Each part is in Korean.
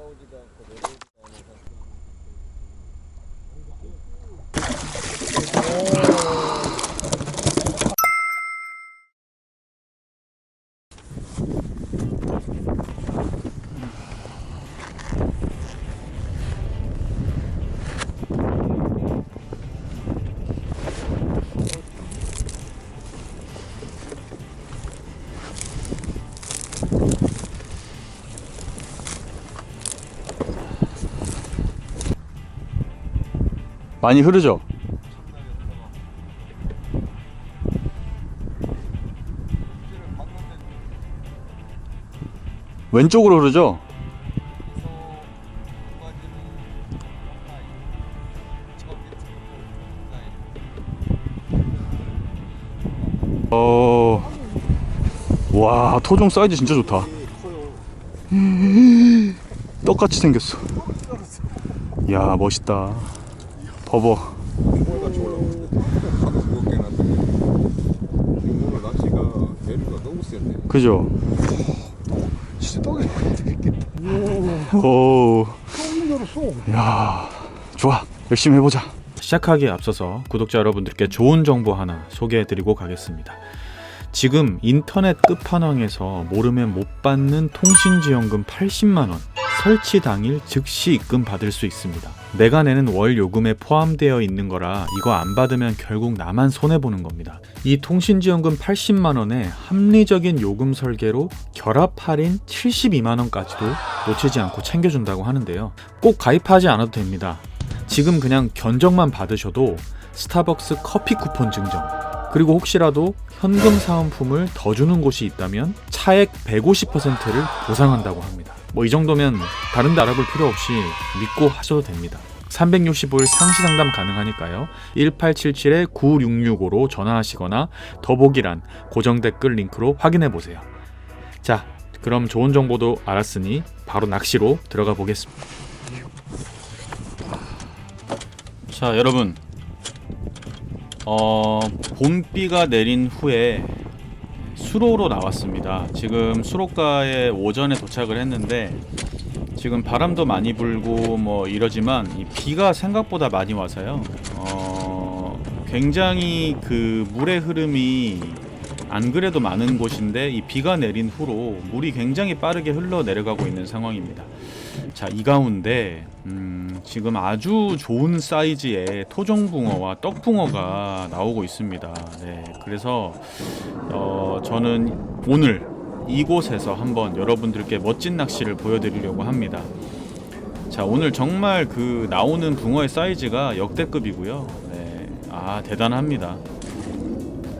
올라오지도 않고 내려오지도 않은 상태. 많이 흐르죠? 왼쪽으로 흐르죠? 와, 토종 사이즈 진짜 좋다. 떡같이 생겼어. 야, 멋있다. 버버. 같이 올라오는데 하도 무겁게 놨더니 오늘 낚시가 내리가 너무 센데. 그죠? 진짜 떡이 되겠다. 오. 똥 야, 좋아. 열심히 해보자. 시작하기에 앞서서 구독자 여러분들께 좋은 정보 하나 소개해드리고 가겠습니다. 지금 인터넷 끝판왕에서 모르면 못 받는 통신지원금 80만원 설치 당일 즉시 입금 받을 수 있습니다. 내가 내는 월 요금에 포함되어 있는 거라 이거 안 받으면 결국 나만 손해보는 겁니다. 이 통신지원금 80만원에 합리적인 요금 설계로 결합 할인 72만원까지도 놓치지 않고 챙겨준다고 하는데요. 꼭 가입하지 않아도 됩니다. 지금 그냥 견적만 받으셔도 스타벅스 커피 쿠폰 증정, 그리고 혹시라도 현금 사은품을 더 주는 곳이 있다면 차액 150%를 보상한다고 합니다. 뭐 이 정도면 다른 데 알아볼 필요 없이 믿고 하셔도 됩니다. 365일 상시 상담 가능하니까요. 1877-9665로 전화하시거나 더보기란 고정 댓글 링크로 확인해 보세요. 자, 그럼 좋은 정보도 알았으니 바로 낚시로 들어가 보겠습니다. 자, 여러분, 봄비가 내린 후에 수로로 나왔습니다. 지금 수로가에 오전에 도착을 했는데 지금 바람도 많이 불고 뭐 이러지만 이 비가 생각보다 많이 와서요. 굉장히 그 물의 흐름이 안 그래도 많은 곳인데 이 비가 내린 후로 물이 굉장히 빠르게 흘러 내려가고 있는 상황입니다. 자, 이 가운데 지금 아주 좋은 사이즈의 토종붕어와 떡붕어가 나오고 있습니다. 네, 그래서 저는 오늘 이곳에서 한번 여러분들께 멋진 낚시를 보여드리려고 합니다. 자, 오늘 정말 그 나오는 붕어의 사이즈가 역대급이고요. 네, 대단합니다.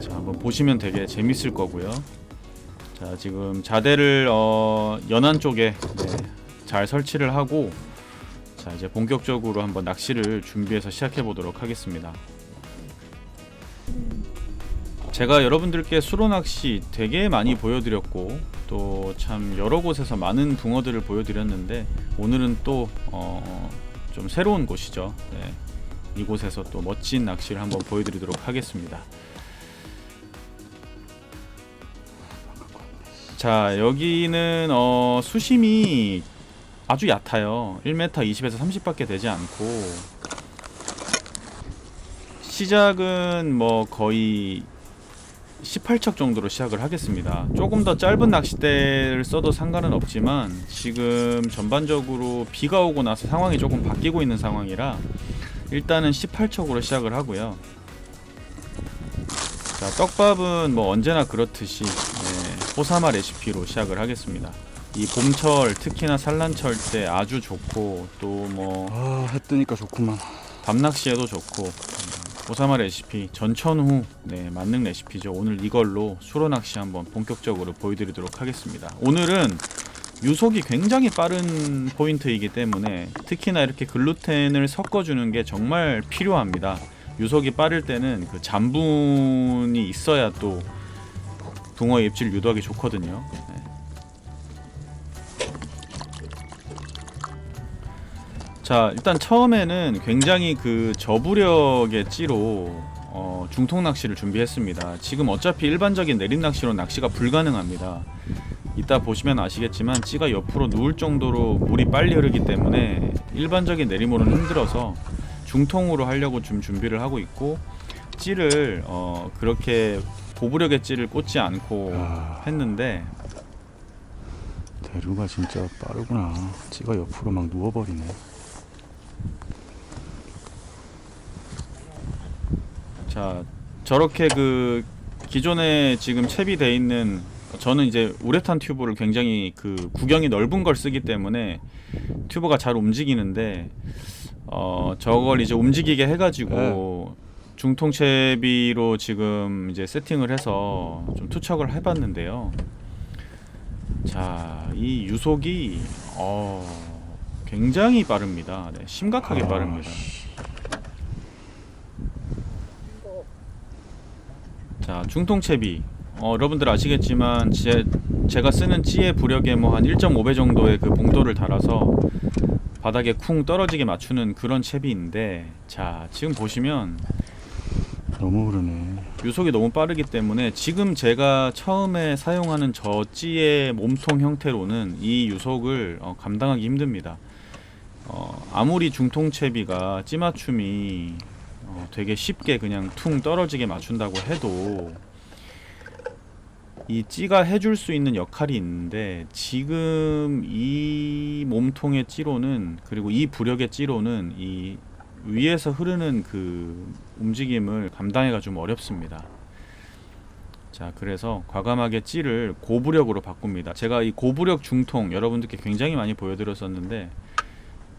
자, 한번 보시면 되게 재밌을 거고요. 자, 지금 자대를 연안 쪽에 잘 설치를 하고, 자, 이제 본격적으로 한번 낚시를 준비해서 시작해 보도록 하겠습니다. 제가 여러분들께 수로 낚시 되게 많이 보여드렸고 또 참 여러 곳에서 많은 붕어들을 보여드렸는데 오늘은 또 좀 새로운 곳이죠. 네, 이곳에서 또 멋진 낚시를 한번 보여드리도록 하겠습니다. 자, 여기는 수심이 아주 얕아요. 1m 20에서 30밖에 되지 않고 시작은 뭐 거의 18척 정도로 시작을 하겠습니다. 조금 더 짧은 낚싯대를 써도 상관은 없지만 지금 전반적으로 비가 오고 나서 상황이 조금 바뀌고 있는 상황이라 일단은 18척으로 시작을 하고요. 자, 떡밥은 뭐 언제나 그렇듯이 호사마 레시피로 시작을 하겠습니다. 이 봄철 특히나 산란철 때 아주 좋고 또 뭐 해 뜨니까 좋구만. 밤낚시에도 좋고 호사마 레시피 전천후 만능 레시피죠. 오늘 이걸로 수로 낚시 한번 본격적으로 보여드리도록 하겠습니다. 오늘은 유속이 굉장히 빠른 포인트이기 때문에 특히나 이렇게 글루텐을 섞어주는 게 정말 필요합니다. 유속이 빠를 때는 그 잔분이 있어야 또 붕어의 입질 유도하기 좋거든요. 자, 일단 처음에는 굉장히 그 저부력의 찌로 중통 낚시를 준비했습니다. 지금 어차피 일반적인 내린 낚시로 낚시가 불가능합니다. 이따 보시면 아시겠지만 찌가 옆으로 누울 정도로 물이 빨리 흐르기 때문에 일반적인 내리몰은 힘들어서 중통으로 하려고 좀 준비를 하고 있고, 찌를 그렇게 고부력의 찌를 꽂지 않고 했는데 대류가 진짜 빠르구나. 찌가 옆으로 막 누워버리네. 자, 저렇게 그 기존에 지금 채비돼 있는, 저는 이제 우레탄 튜브를 굉장히 그 구경이 넓은 걸 쓰기 때문에 튜브가 잘 움직이는데, 저걸 이제 움직이게 해가지고 중통 채비로 지금 이제 세팅을 해서 좀 투척을 해봤는데요. 자, 이 유속이 굉장히 빠릅니다. 네, 심각하게 빠릅니다. 자, 중통 채비, 여러분들 아시겠지만 제가 쓰는 찌의 부력에 뭐 한 1.5배 정도의 그 봉도를 달아서 바닥에 쿵 떨어지게 맞추는 그런 채비인데, 자, 지금 보시면 너무 흐르네. 유속이 너무 빠르기 때문에 지금 제가 처음에 사용하는 저 찌의 몸통 형태로는 이 유속을 감당하기 힘듭니다. 아무리 중통 채비가 찌 맞춤이 되게 쉽게 그냥 퉁 떨어지게 맞춘다고 해도 이 찌가 해줄 수 있는 역할이 있는데, 지금 이 몸통의 찌로는, 그리고 이 부력의 찌로는 이 위에서 흐르는 그 움직임을 감당하기가 좀 어렵습니다. 자, 그래서 과감하게 찌를 고부력으로 바꿉니다. 제가 이 고부력 중통 여러분들께 굉장히 많이 보여드렸었는데,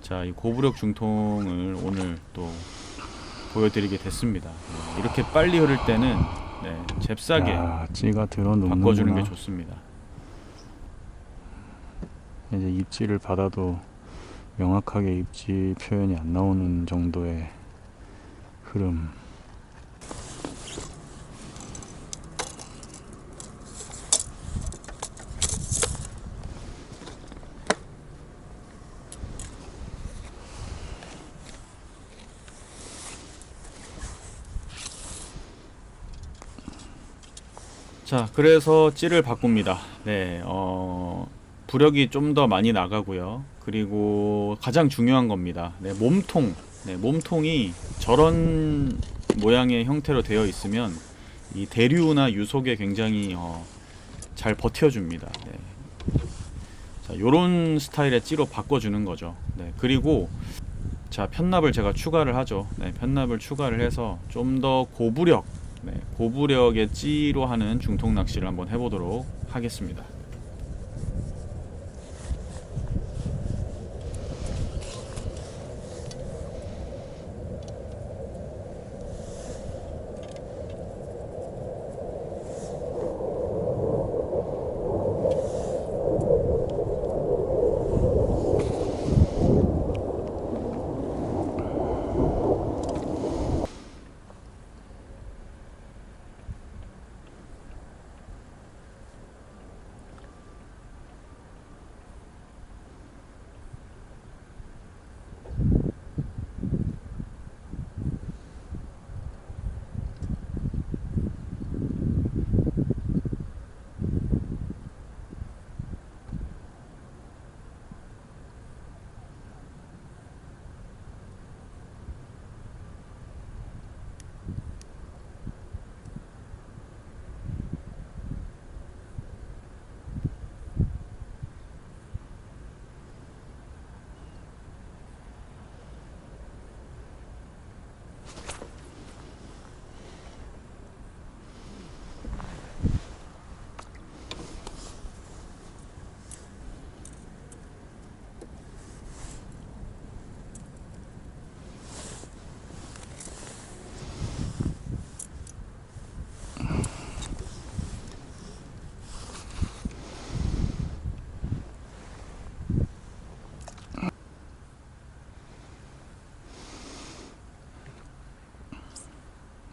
자, 이 고부력 중통을 오늘 또 보여드리게 됐습니다. 이렇게 빨리 흐를 때는 잽싸게 찌가 들어눕는구나. 바꿔주는 게 좋습니다. 이제 입지를 받아도 명확하게 입지 표현이 안 나오는 정도의 흐름. 자, 그래서 찌를 바꿉니다. 네, 부력이 좀 더 많이 나가고요. 그리고 가장 중요한 겁니다. 네, 몸통. 네, 몸통이 저런 모양의 형태로 되어 있으면 이 대류나 유속에 굉장히 잘 버텨줍니다. 네. 자, 요런 스타일의 찌로 바꿔주는 거죠. 네, 그리고 자, 편납을 제가 추가를 하죠. 네, 편납을 추가를 해서 좀 더 고부력, 고부력의 찌로 하는 중통 낚시를 한번 해보도록 하겠습니다.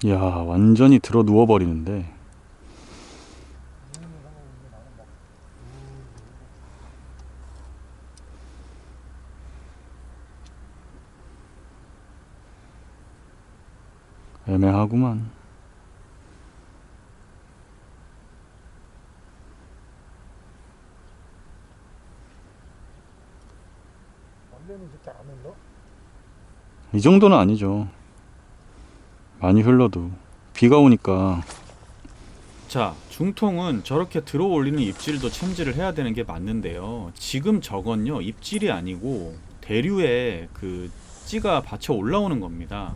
야, 완전히 들어 누워버리는데. 애매하구만. 이 정도는 아니죠. 많이 흘러도 비가 오니까. 자, 중통은 저렇게 들어 올리는 입질도 챔질을 해야 되는 게 맞는데요. 지금 저건요, 입질이 아니고 대류에 그 찌가 받쳐 올라오는 겁니다.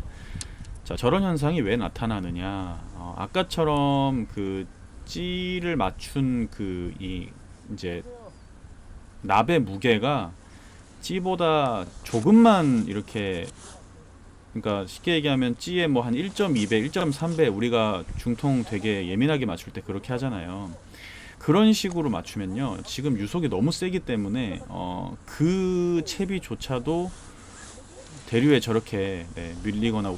자, 저런 현상이 왜 나타나느냐? 아까처럼 그 찌를 맞춘 그 이제 납의 무게가 찌보다 조금만 이렇게, 그러니까 쉽게 얘기하면 찌의 뭐 한 1.2배, 1.3배, 우리가 중통 되게 예민하게 맞출 때 그렇게 하잖아요. 그런 식으로 맞추면요, 지금 유속이 너무 세기 때문에 그 채비조차도 대류에 저렇게 밀리거나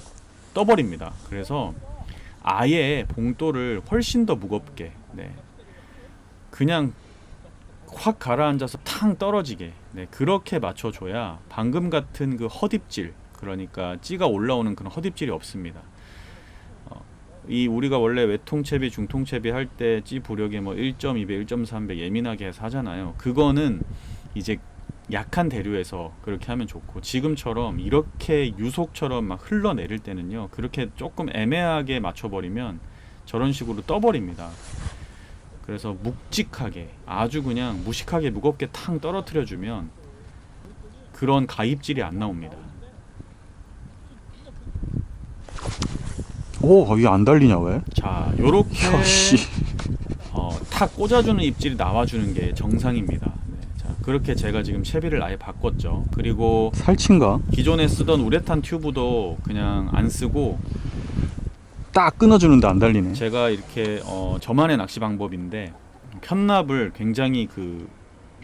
떠버립니다. 그래서 아예 봉돌을 훨씬 더 무겁게, 그냥 확 가라앉아서 탕 떨어지게, 그렇게 맞춰줘야 방금 같은 그 헛입질, 그러니까 찌가 올라오는 그런 헛입질이 없습니다. 이 우리가 원래 외통채비, 중통채비 할 때 찌 부력이 뭐 1.2배, 1.3배 예민하게 해서 하잖아요. 그거는 이제 약한 대류에서 그렇게 하면 좋고, 지금처럼 이렇게 유속처럼 막 흘러내릴 때는요, 그렇게 조금 애매하게 맞춰버리면 저런 식으로 떠버립니다. 그래서 묵직하게, 아주 그냥 무식하게 무겁게 탕 떨어뜨려주면 그런 가입질이 안 나옵니다. 오, 왜 안 달리냐 왜? 자, 요렇게 씨. 탁 꽂아주는 입질이 나와주는 게 정상입니다. 자, 그렇게 제가 지금 채비를 아예 바꿨죠. 그리고 살친가? 기존에 쓰던 우레탄 튜브도 그냥 안 쓰고, 딱 끊어주는데 안 달리네. 제가 이렇게 저만의 낚시 방법인데, 편납을 굉장히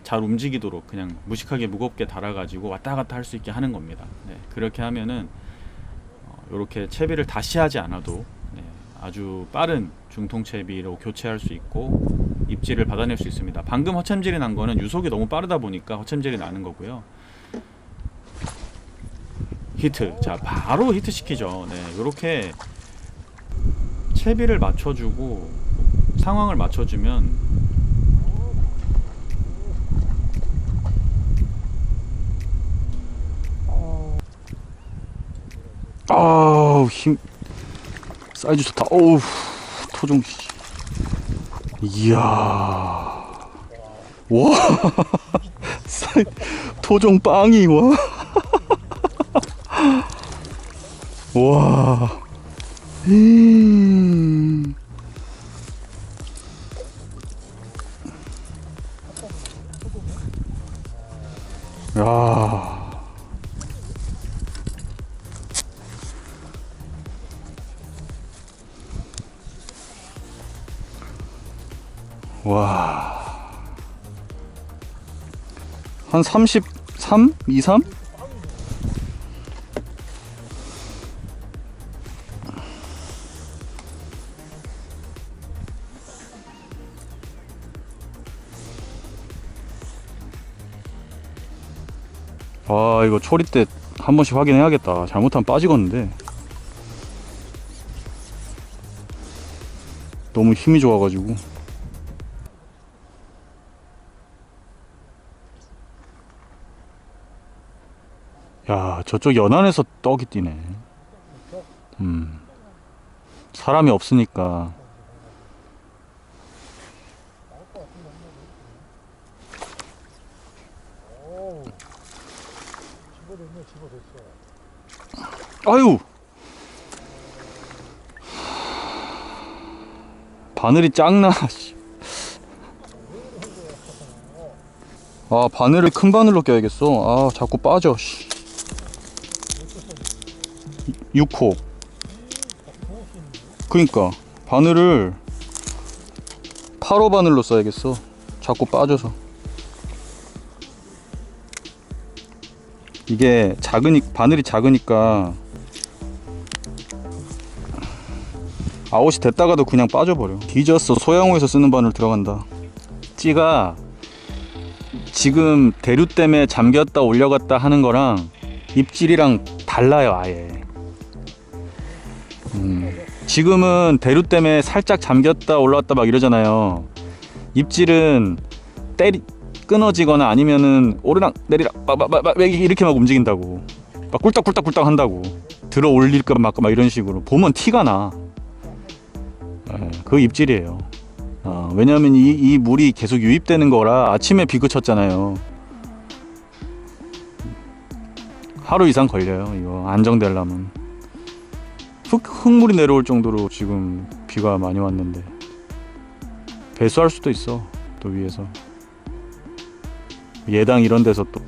잘 움직이도록 그냥 무식하게 무겁게 달아가지고 왔다 갔다 할 수 있게 하는 겁니다. 그렇게 하면은 이렇게 채비를 다시 하지 않아도 아주 빠른 중통 채비로 교체할 수 있고 입질을 받아낼 수 있습니다. 방금 허챔질이 난 거는 유속이 너무 빠르다 보니까 허챔질이 나는 거고요. 히트. 자, 바로 히트 시키죠. 이렇게 채비를 맞춰주고 상황을 맞춰주면 아우, 힘. 사이즈 좋다. 어우, 토종. 이야. 와. 토종 빵이, 와. 와. 야. 와. 한 33? 23? 아, 이거 초리 때 한 번씩 확인해야겠다. 잘못하면 빠지겠는데. 너무 힘이 좋아가지고. 야, 저쪽 연안에서 떡이 뛰네. 사람이 없으니까. 아유, 바늘이 작나. 아, 바늘을 큰 바늘로 껴야겠어. 아, 자꾸 빠져. 6호. 그니까 바늘을 8호 바늘로 써야겠어. 자꾸 빠져서. 이게 바늘이 작으니까 아웃이 됐다가도 그냥 빠져버려. 뒤졌어. 소양호에서 쓰는 바늘 들어간다. 찌가 지금 대류 때문에 잠겼다 올려갔다 하는 거랑 입질이랑 달라요, 아예. 지금은 대류 때문에 살짝 잠겼다 올라왔다 막 이러잖아요. 입질은 끊어지거나 아니면은 오르락 내리락 막 이렇게 막 움직인다고. 막 꿀떡꿀떡꿀떡 한다고. 들어 올릴까 말까 막 이런 식으로 보면 티가 나. 그 입질이에요. 왜냐하면 이 물이 계속 유입되는 거라. 아침에 비 그쳤잖아요. 하루 이상 걸려요. 이거 안정되려면. 흙물이 내려올 정도로 지금 비가 많이 왔는데 배수할 수도 있어. 또 위에서 예당 이런 데서 또.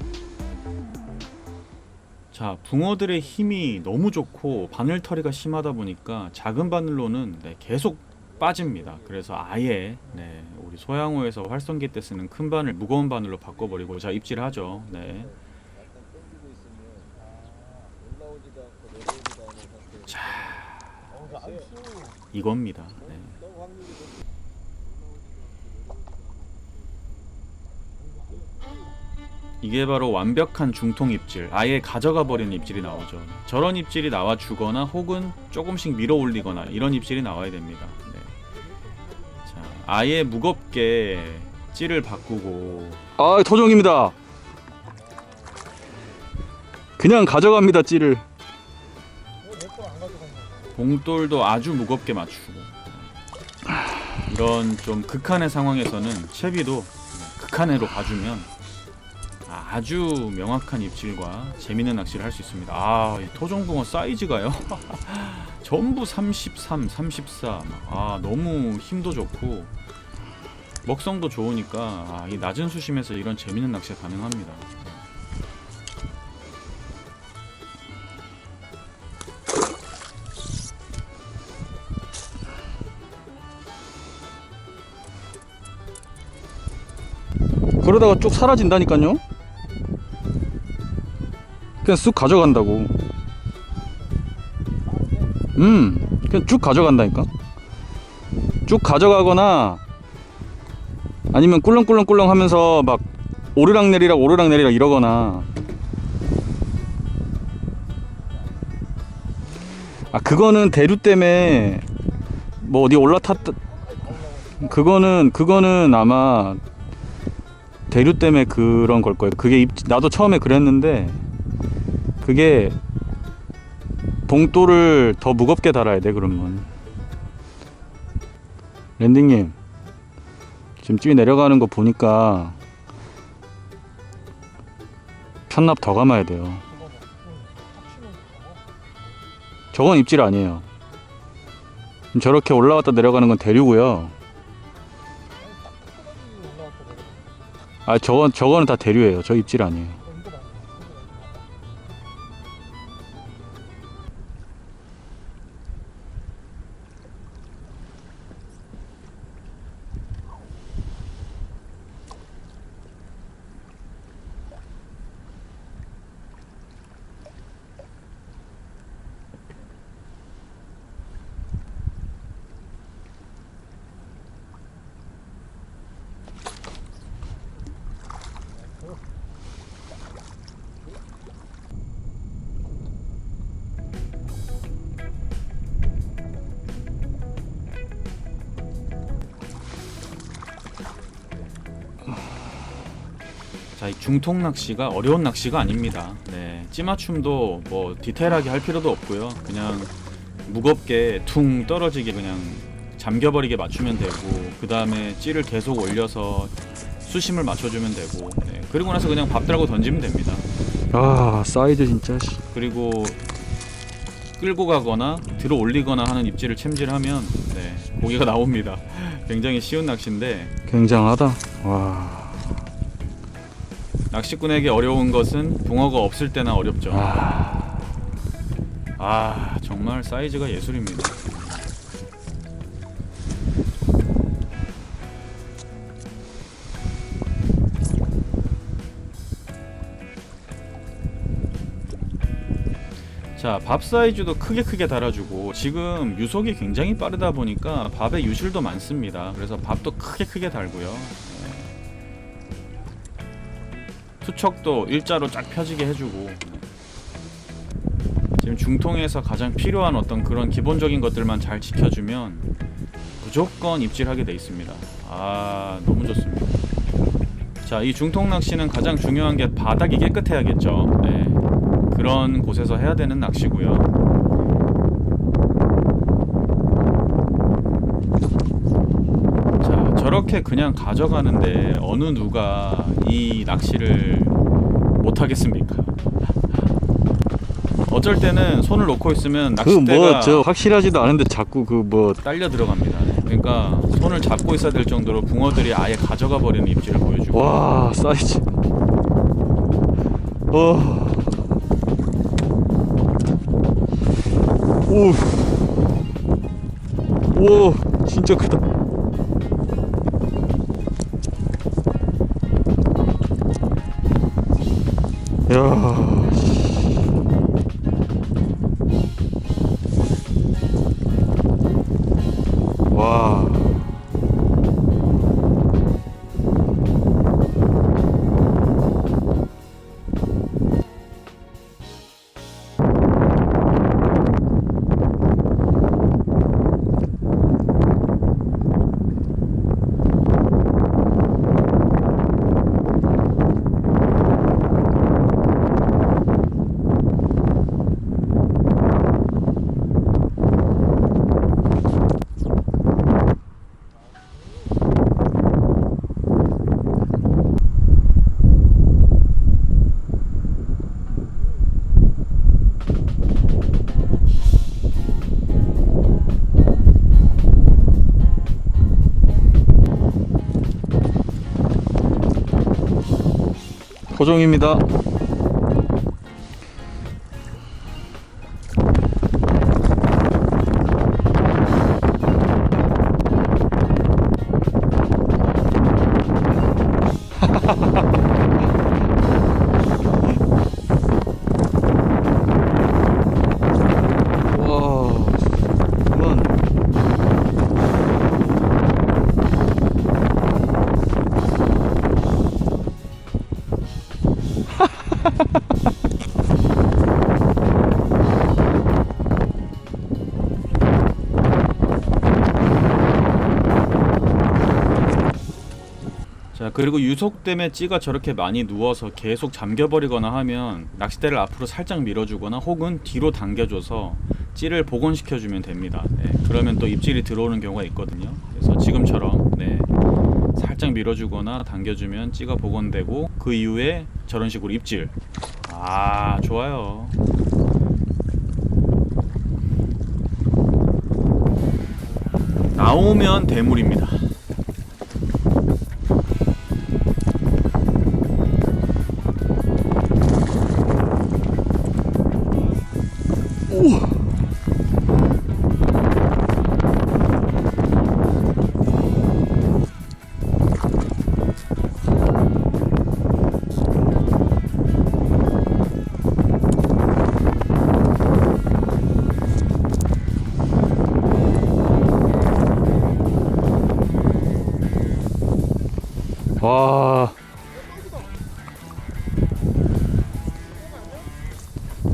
자, 붕어들의 힘이 너무 좋고 바늘털이가 심하다 보니까 작은 바늘로는 계속 빠집니다. 그래서 아예 우리 소양호에서 활성기 때 쓰는 큰 바늘, 무거운 바늘로 바꿔버리고 자 입질하죠. 자, 이겁니다. 이게 바로 완벽한 중통 입질, 아예 가져가 버리는 입질이 나오죠. 저런 입질이 나와 주거나 혹은 조금씩 밀어 올리거나 이런 입질이 나와야 됩니다. 자, 아예 무겁게 찌를 바꾸고. 아, 토종입니다. 그냥 가져갑니다, 찌를. 봉돌도 아주 무겁게 맞추고. 이런 좀 극한의 상황에서는 채비도 극한으로 봐주면 아주 명확한 입질과 재밌는 낚시를 할 수 있습니다. 이 토종붕어 사이즈가요 전부 33, 34. 너무 힘도 좋고 먹성도 좋으니까 이 낮은 수심에서 이런 재밌는 낚시가 가능합니다. 그러다가 쭉 사라진다니까요. 그냥 쑥 가져간다고. 그냥 쭉 가져간다니까. 쭉 가져가거나 아니면 꿀렁꿀렁꿀렁 하면서 막 오르락내리락 이러거나. 그거는 대류 때문에 뭐 어디 올라탔다. 그거는 아마 대류 때문에 그런 걸 거예요. 그게 나도 처음에 그랬는데 그게 봉돌을 더 무겁게 달아야 돼. 그러면 랜딩님 지금 찌 내려가는 거 보니까 편납 더 감아야 돼요. 저건 입질 아니에요. 저렇게 올라왔다 내려가는 건 대류고요. 저거는 다 대류예요. 저 입질 아니에요. 자, 이 중통 낚시가 어려운 낚시가 아닙니다. 찌맞춤도 뭐 디테일하게 할 필요도 없고요. 그냥 무겁게 퉁 떨어지게 그냥 잠겨버리게 맞추면 되고, 그 다음에 찌를 계속 올려서 수심을 맞춰주면 되고, 그리고 나서 그냥 밥 달고 던지면 됩니다. 사이즈 진짜. 그리고 끌고 가거나 들어 올리거나 하는 입질을 챔질하면 고기가 나옵니다. 굉장히 쉬운 낚시인데 굉장하다. 와. 낚시꾼에게 어려운 것은 붕어가 없을 때나 어렵죠. 정말 사이즈가 예술입니다. 자, 밥 사이즈도 크게 달아주고, 지금 유속이 굉장히 빠르다 보니까 밥에 유실도 많습니다. 그래서 밥도 크게 달고요. 투척도 일자로 쫙 펴지게 해주고, 지금 중통에서 가장 필요한 어떤 그런 기본적인 것들만 잘 지켜주면 무조건 입질하게 돼 있습니다. 너무 좋습니다. 자, 이 중통 낚시는 가장 중요한 게 바닥이 깨끗해야겠죠. 네. 그런 곳에서 해야 되는 낚시고요. 자, 저렇게 그냥 가져가는데 어느 누가 이 낚시를 못 하겠습니까? 어쩔 때는 손을 놓고 있으면 그 낚싯대가 뭐 저 확실하지도 않은데 자꾸 그 뭐 딸려 들어갑니다. 그러니까 손을 잡고 있어야 될 정도로 붕어들이 아예 가져가 버리는 입질을 보여주고. 와 사이즈 오 진짜 크다. 야 와. 토종입니다. 와, 그만. 자, 그리고 유속 때문에 찌가 저렇게 많이 누워서 계속 잠겨버리거나 하면 낚싯대를 앞으로 살짝 밀어주거나 혹은 뒤로 당겨줘서 찌를 복원시켜주면 됩니다. 네, 그러면 또 입질이 들어오는 경우가 있거든요. 그래서 지금처럼 네, 살짝 밀어주거나 당겨주면 찌가 복원되고 그 이후에 저런 식으로 입질. 아, 좋아요. 나오면 대물입니다. 와.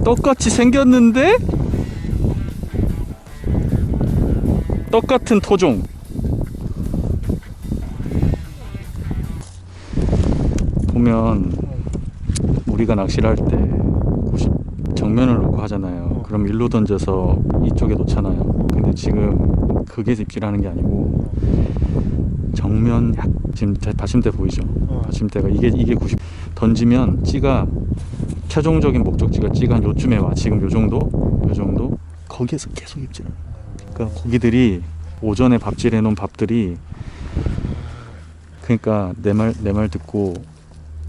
떡같이 생겼는데? 떡같은 토종. 보면 우리가 낚시를 할 때 정면을 놓고 하잖아요. 그럼 일로 던져서 이쪽에 놓잖아요. 근데 지금 그게 입질하는 게 아니고 정면 지금 받침대 보이죠? 받침대가 이게 90 던지면 찌가 최종적인 목적지가 찌가 한 요쯤에 와. 지금 요 정도 거기에서 계속 입질을. 그러니까 고기들이 오전에 밥질해 놓은 밥들이 그러니까 내 말 듣고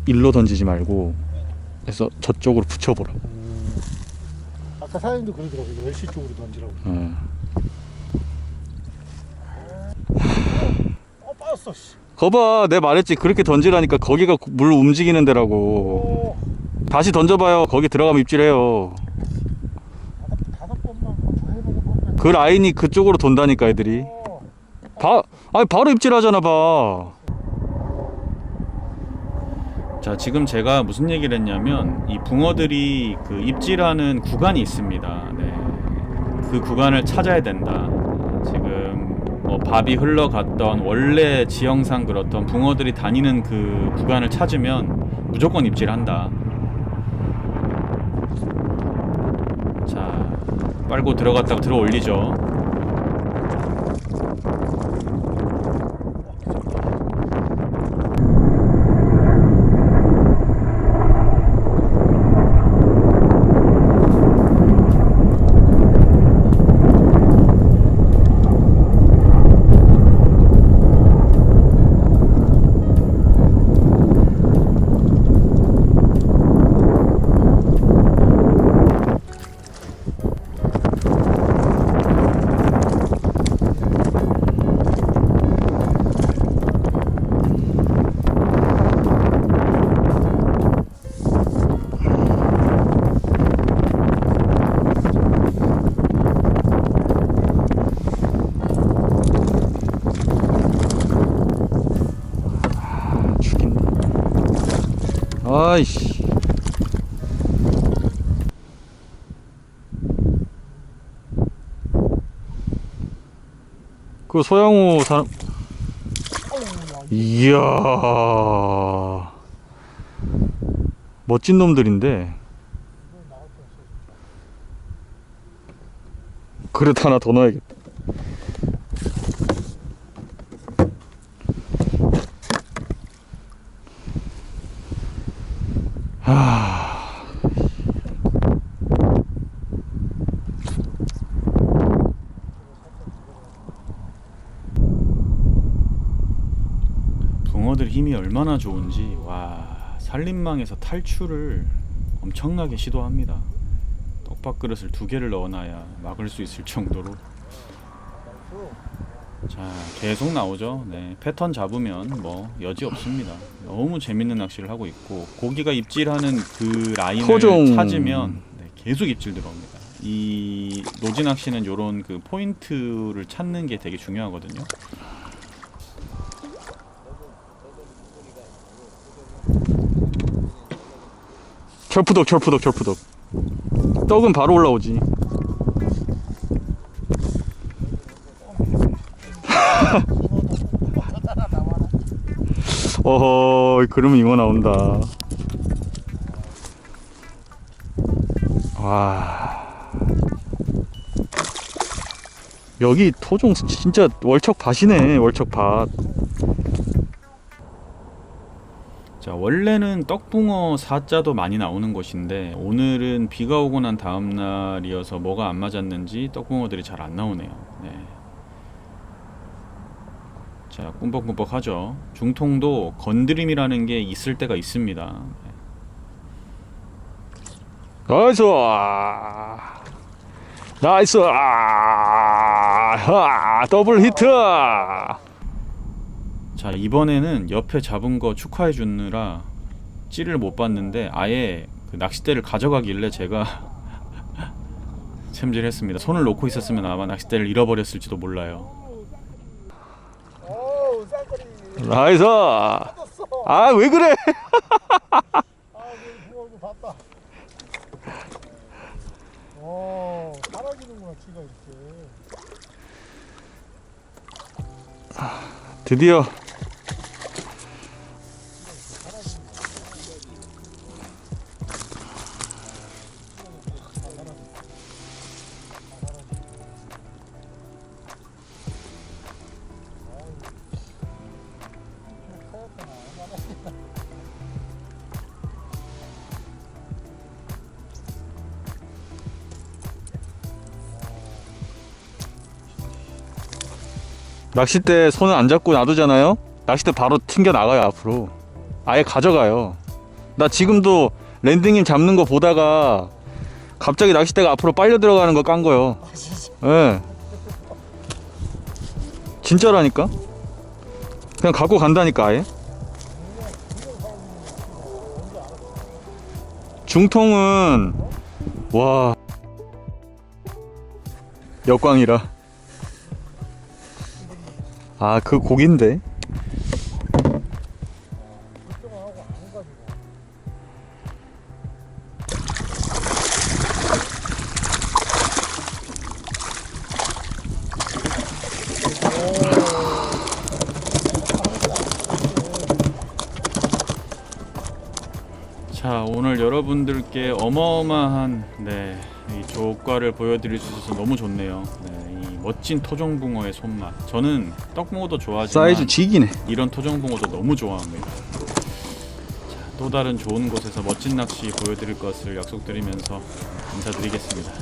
일로 던지지 말고 해서 저쪽으로 붙여보라고. 아까 사장님도 그러더라고요. 웰시 쪽으로 던지라고. 빠졌어. 씨. 거봐, 내 말했지. 그렇게 던지라니까. 거기가 물 움직이는 데라고. 다시 던져봐요. 거기 들어가면 입질해요. 다섯 번만 더 해보고. 그 라인이 그쪽으로 돈다니까 애들이. 아니 바로 입질하잖아 봐. 자, 지금 제가 무슨 얘기를 했냐면 이 붕어들이 그 입질하는 구간이 있습니다. 네. 그 구간을 찾아야 된다. 지금 뭐 밥이 흘러갔던 원래 지형상 그렇던 붕어들이 다니는 그 구간을 찾으면 무조건 입질한다. 자, 빨고 들어갔다가 들어 올리죠. 아이씨. 그 소양호 사람. 이야. 멋진 놈들인데. 그릇 하나 더 넣어야겠다. 붕어들 힘이 얼마나 좋은지. 와, 산림망에서 탈출을 엄청나게 시도합니다. 떡밥 그릇을 2개를 넣어놔야 막을 수 있을 정도로. 자, 계속 나오죠. 네, 패턴 잡으면 뭐 여지 없습니다. 너무 재밌는 낚시를 하고 있고, 고기가 입질하는 그 라인을 토종. 찾으면 네, 계속 입질 들어옵니다. 이 노지 낚시는 요런 그 포인트를 찾는 게 되게 중요하거든요. 철푸덕. 떡은 바로 올라오지. 어허, 그러면 잉어 나온다. 와, 여기 토종 진짜 월척밭이네. 월척밭. 자, 원래는 떡붕어 사자도 많이 나오는 곳인데 오늘은 비가 오고 난 다음 날이어서 뭐가 안 맞았는지 떡붕어들이 잘 안 나오네요. 네. 자, 꿈벅꿈벅 하죠. 중통도 건드림이라는 게 있을 때가 있습니다. 나이스. 나이스. 더블 히트. 자, 이번에는 옆에 잡은 거 축하해 주느라 찌를 못 봤는데 아예 그 낚싯대를 가져가길래 제가 챔질했습니다. 손을 놓고 있었으면 아마 낚싯대를 잃어버렸을지도 몰라요. 어우, 쌍거리. 나이스. 아, 왜 그래? 아, 붕어 봤다. 사라지는구나, 키가 이렇게. 드디어 낚싯대 손을 안 잡고 놔두잖아요? 낚싯대 바로 튕겨 나가요. 앞으로 아예 가져가요. 나 지금도 랜딩님 잡는 거 보다가 갑자기 낚싯대가 앞으로 빨려 들어가는 거 깐 거요. 예. 네. 진짜라니까? 그냥 갖고 간다니까. 아예 중통은 와 역광이라. 아, 그 고기인데. 여러분들께 어마어마한 이 조과를 보여드릴 수 있어서 너무 좋네요. 이 멋진 토종붕어의 손맛. 저는 떡붕어도 좋아하지만 사이즈 지기네. 이런 토종붕어도 너무 좋아합니다. 자, 또 다른 좋은 곳에서 멋진 낚시 보여드릴 것을 약속드리면서 인사드리겠습니다.